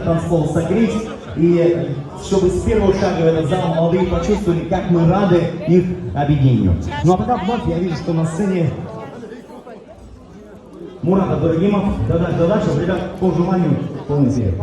этот танцпол согреть, и чтобы с первого шага в этот зал молодые почувствовали, как мы рады их объединению. Ну а пока вновь я вижу, что на сцене Мурат Абдурагимов. Задача, ребят, по желанию полный свет.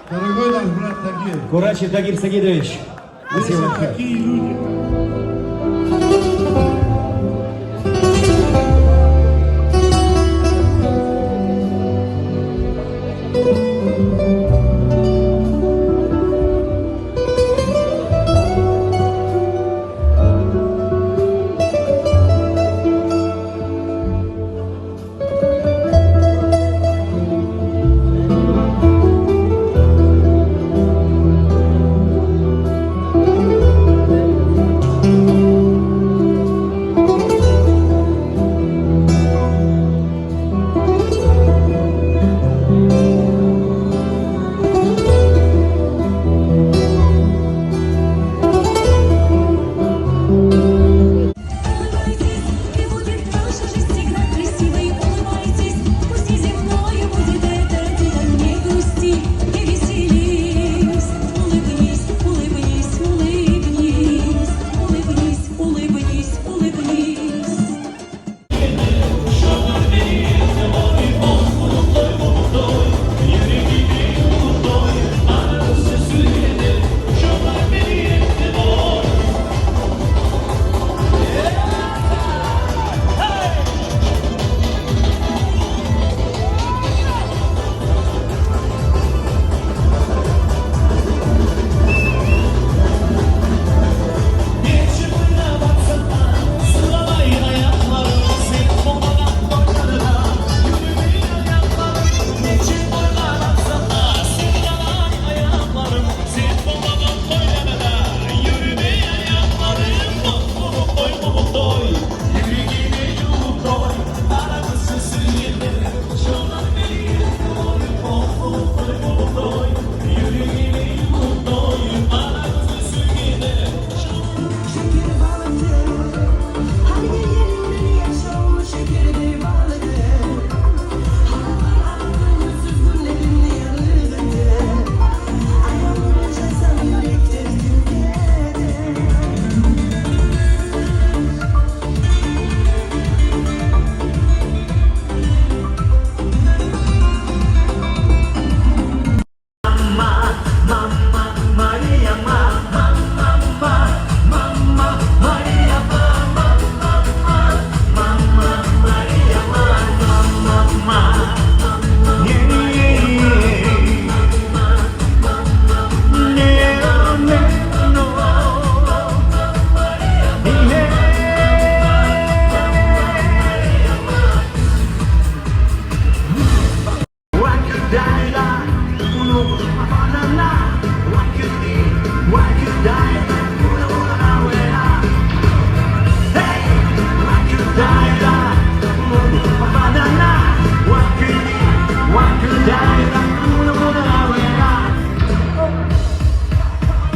Дорогой наш брат Тагир. Курачев Тагир Сагидович. Спасибо. Какие люди.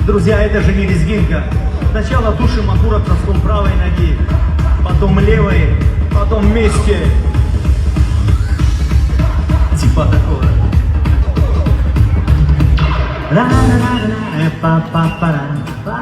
Друзья, это же не лезгинка. Сначала тушим аккурат носком правой ноги, потом левой, потом вместе. Типа такого. ла ла ла ла па па па ра па